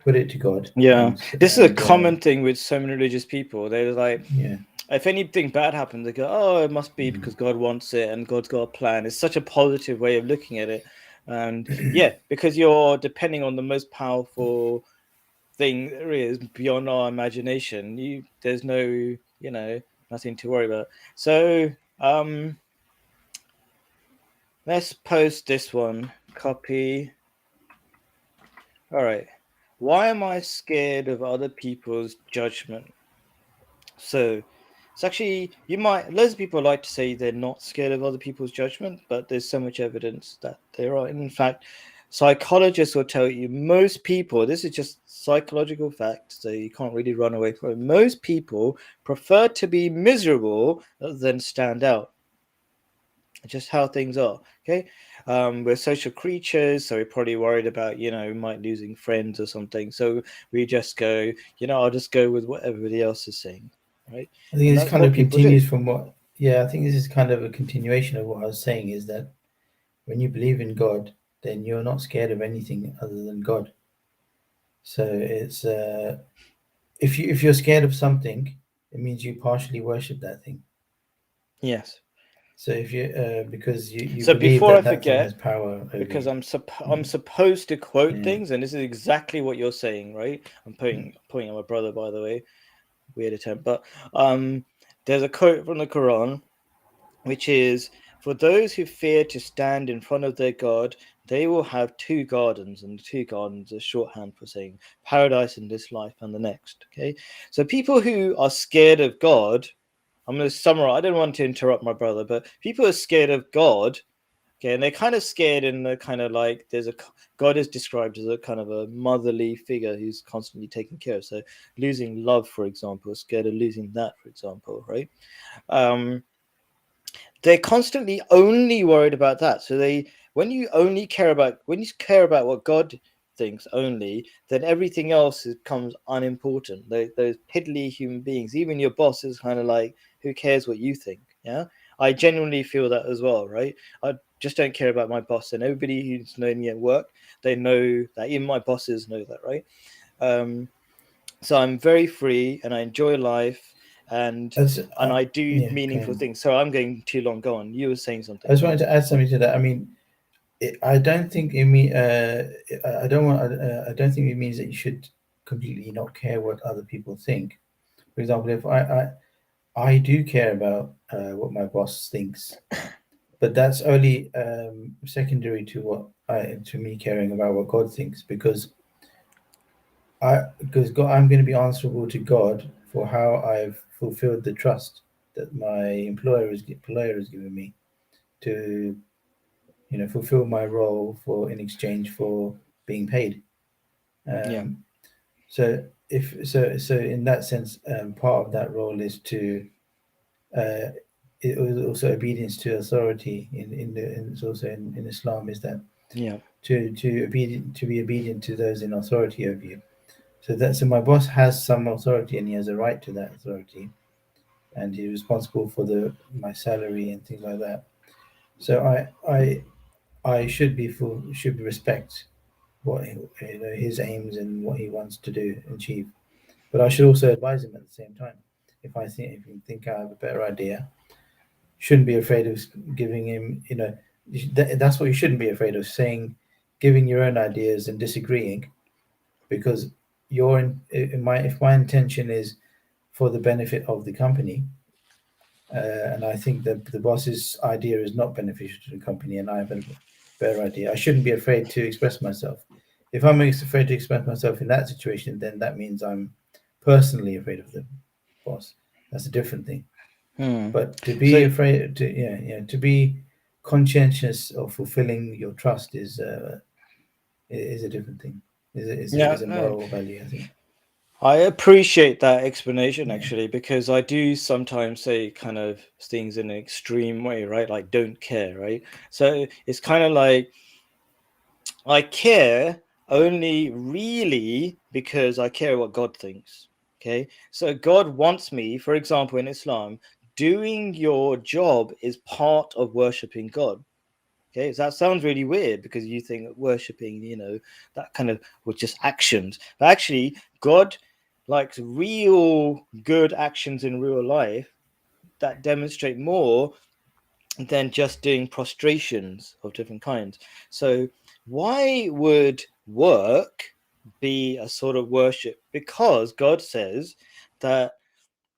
put it to God. Yeah, And this is a common thing with so many religious people. They're like, yeah, if anything bad happens, they go, "Oh, it must be because God wants it and God's got a plan." It's such a positive way of looking at it, and yeah, because you're depending on the most powerful thing there is beyond our imagination. There's no, nothing to worry about. So, let's post this one. Copy. All right. Why am I scared of other people's judgment? So it's actually, loads of people like to say they're not scared of other people's judgment, but there's so much evidence that they are. In fact, psychologists will tell you most people, this is just psychological fact, so you can't really run away from it. Most people prefer to be miserable than stand out. Just how things are. Okay, we're social creatures, so we're probably worried about might losing friends or something. So we just go, I'll just go with what everybody else is saying, right? I think And this that's kind what of people do. continues from what. Yeah, I think this is kind of a continuation of what I was saying. Is that when you believe in God, then you're not scared of anything other than God. So it's if you're scared of something, it means you partially worship that thing. Yes. So if you because you So believe before I that that thing has forget, power over because you. I'm supposed to quote Yeah. things, and this is exactly what you're saying, right? I'm pointing at my brother, by the way. Weird attempt, but there's a quote from the Quran, which is, "For those who fear to stand in front of their God, they will have two gardens," and the two gardens are shorthand for saying paradise in this life and the next. Okay, so people who are scared of God, I'm going to summarize. I don't want to interrupt my brother, but people who are scared of God. Okay, and they're kind of scared in the kind of like God is described as a kind of a motherly figure who's constantly taking care of. So losing love, for example, scared of losing that, for example, right? Um, they're constantly only worried about that. So when you care about what God thinks only, then everything else becomes unimportant. Those piddly human beings, even your boss, is kind of like, who cares what you think? Yeah, I genuinely feel that as well, right? I just don't care about my boss, and everybody who's known me at work, they know that. Even my bosses know that, right? So I'm very free and I enjoy life, and That's I do yeah. meaningful Okay. things. So I'm going too long. Go on. You were saying I something. just Go wanted on. to add something to that. I mean, I don't think it mean I don't want I don't think it means that you should completely not care what other people think. For example, if I do care about what my boss thinks, but that's only secondary to to me caring about what God thinks, because I'm going to be answerable to God for how I've fulfilled the trust that my employer has given me to fulfill my role for in exchange for being paid. Yeah. Um, so if so in that sense, part of that role is to uh, it was also obedience to authority it's also in Islam, is that Yeah. to be obedient to those in authority over you. So my boss has some authority and he has a right to that authority, and he's responsible for my salary and things like that. So I should respect what his aims and what he wants to do achieve. But I should also advise him at the same time. If you think I have a better idea, shouldn't be afraid of giving him. That's what you shouldn't be afraid of saying, giving your own ideas and disagreeing, because if my intention is for the benefit of the company, and I think that the boss's idea is not beneficial to the company, and I have a better idea, I shouldn't be afraid to express myself. If I'm afraid to express myself in that situation, then that means I'm personally afraid of the boss. That's a different thing. Hmm. But to be So afraid, to be conscientious of fulfilling your trust is a different thing. Is yeah, a no. moral value, I think. I appreciate that explanation actually, because I do sometimes say kind of things in an extreme way, right? Like don't care, right? So it's kind of like I care only really because I care what God thinks. Okay. So God wants me, for example, in Islam, doing your job is part of worshipping God. Okay, so that sounds really weird because you think worshipping, that kind of was just actions. But actually, God likes real good actions in real life that demonstrate more than just doing prostrations of different kinds. So, why would work be a sort of worship? Because God says that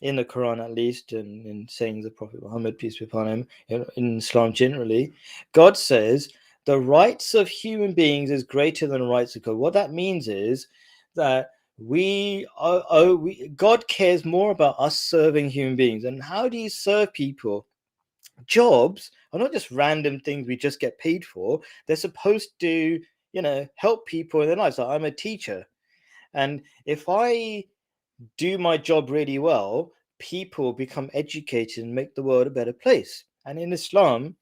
in the Quran, at least, and in sayings of Prophet Muhammad, peace be upon him, in Islam generally, God says the rights of human beings is greater than the rights of God. What that means is that God cares more about us serving human beings. And how do you serve people? Jobs are not just random things we just get paid for. They're supposed to, help people in their lives. Like I'm a teacher, and if I do my job really well, people become educated and make the world a better place. And in Islam,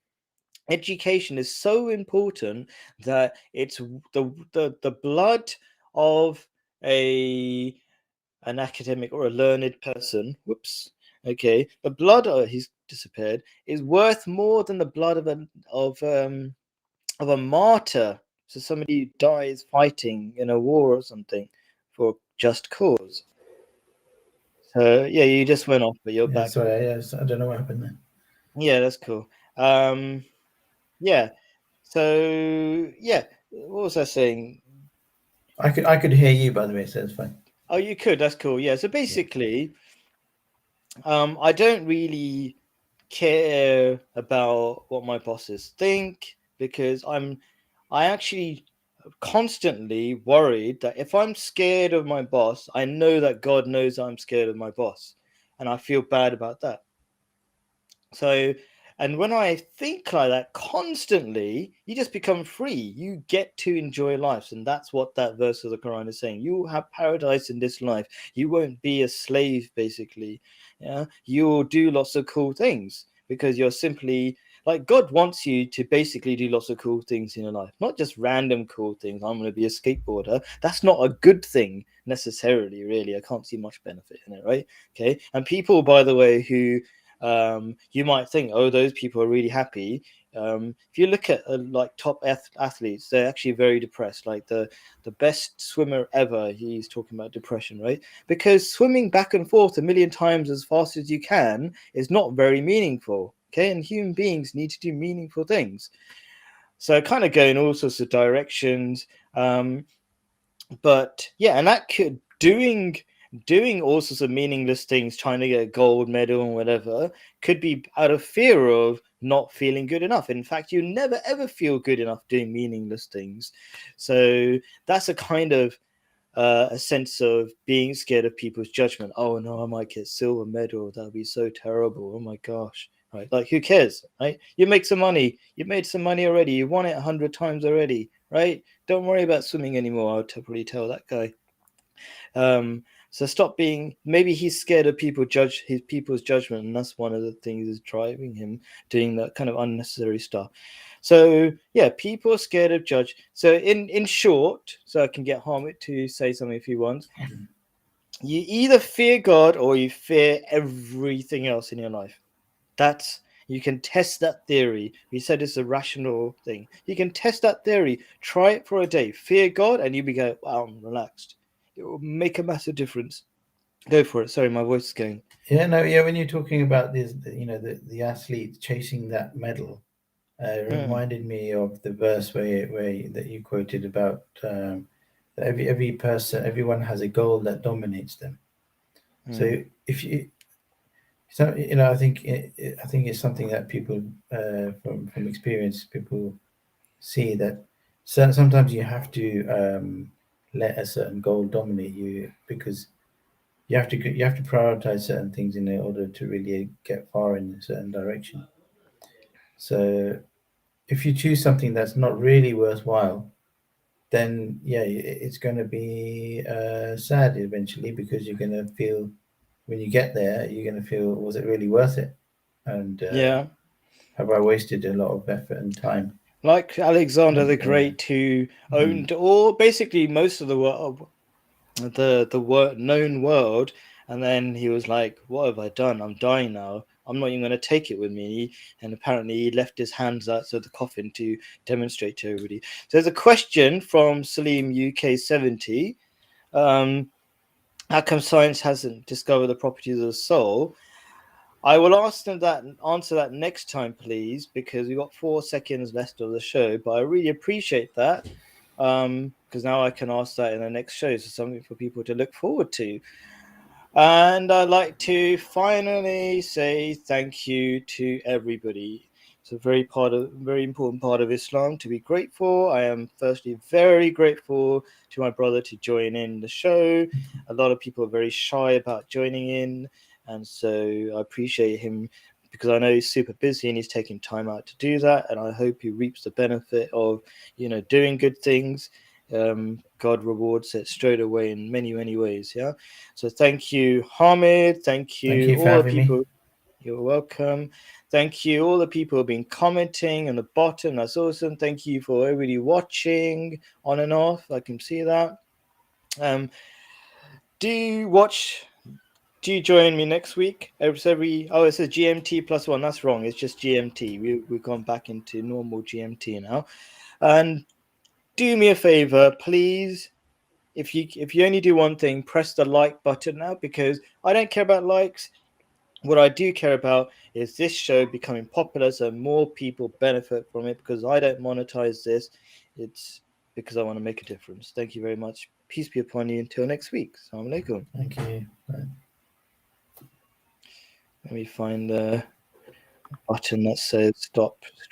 education is so important that it's the blood of a an academic or a learned person. Whoops. Okay, the blood, he's disappeared, is worth more than the blood of a martyr. So somebody who dies fighting in a war or something for just cause. So yeah, you just went off, but you're Yeah, back. sorry, I don't know what happened there. Yeah, that's cool. Yeah. So yeah, what was I saying? I could hear you, by the way, so it's fine. Oh, you could. That's cool. Yeah. So Yeah. basically, I don't really care about what my bosses think because I actually constantly worried that if I'm scared of my boss, I know that God knows I'm scared of my boss, and I feel bad about that. So, and when I think like that constantly, you just become free. You get to enjoy life. And that's what that verse of the Quran is saying. You will have paradise in this life. You won't be a slave, basically. Yeah. You will do lots of cool things because you're simply like God wants you to basically do lots of cool things in your life, not just random cool things. I'm going to be a skateboarder. That's not a good thing necessarily, really. I can't see much benefit in it, right? Okay. And people, by the way, who you might think, oh, those people are really happy. If you look at like top athletes, they're actually very depressed. Like the best swimmer ever, he's talking about depression, right? Because swimming back and forth a million times as fast as you can is not very meaningful. Okay, and human beings need to do meaningful things. So kind of go in all sorts of directions. But yeah, and that could doing all sorts of meaningless things, trying to get a gold medal and whatever, could be out of fear of not feeling good enough. In fact, you never ever feel good enough doing meaningless things. So that's a kind of a sense of being scared of people's judgment. Oh no, I might get silver medal. That'd be so terrible. Oh my gosh. Right. Like who cares? Right. You make some money. You made some money already. You won it 100 times already. Right. Don't worry about swimming anymore. I'll probably tell that guy. So stop being. Maybe he's scared of people's judgment, and that's one of the things is driving him doing that kind of unnecessary stuff. So yeah, people are scared of judge. So in short, so I can get Hamid to say something if he wants. You either fear God or you fear everything else in your life. That's you can test that theory. We said it's a rational thing. You can test that theory. Try it for a day. Fear God, and you'll be going, wow, I'm relaxed. It will make a massive difference. Go for it. Sorry, my voice is going. Yeah, no, yeah. When you're talking about this, the athlete chasing that medal, it reminded me of the verse where that you quoted about that every person, everyone has a goal that dominates them. So if you, so I think it's something that people from experience people see that sometimes you have to let a certain goal dominate you because you have to prioritize certain things in order to really get far in a certain direction. So if you choose something that's not really worthwhile, then yeah, it's going to be sad eventually, because you're going to feel, when you get there, you're going to feel, was it really worth it? And Yeah. have I wasted a lot of effort and time? Like Alexander the And, Great, who owned all, basically most of the world, the known world, and then he was like, "What have I done? I'm dying now. I'm not even going to take it with me." And apparently, he left his hands outside the coffin to demonstrate to everybody. So there's a question from Salim UK70. How come science hasn't discovered the properties of the soul? I will answer that next time, please, because we've got 4 seconds left of the show. But I really appreciate that, because now I can ask that in the next show. So something for people to look forward to. And I'd like to finally say thank you to everybody. It's a very important part of Islam to be grateful. I am firstly very grateful to my brother to join in the show. A lot of people are very shy about joining in, and so I appreciate him, because I know he's super busy and he's taking time out to do that. And I hope he reaps the benefit of, doing good things. God rewards it straight away in many, many ways. Yeah. So thank you, Hamid. Thank you, for all the having people. me. You're welcome. Thank you, all the people who have been commenting on the bottom. That's awesome. Thank you for everybody watching on and off. I can see that. Do you join me next week? It says GMT +1. That's wrong. It's just GMT. We've gone back into normal GMT now. And do me a favor, please. If you only do one thing, press the like button now, because I don't care about likes. What I do care about is this show becoming popular, so more people benefit from it, because I don't monetize this. It's because I want to make a difference. Thank you very much. Peace be upon you until next week. Assalamu alaikum. Thank you. Bye. Let me find the button that says stop stream.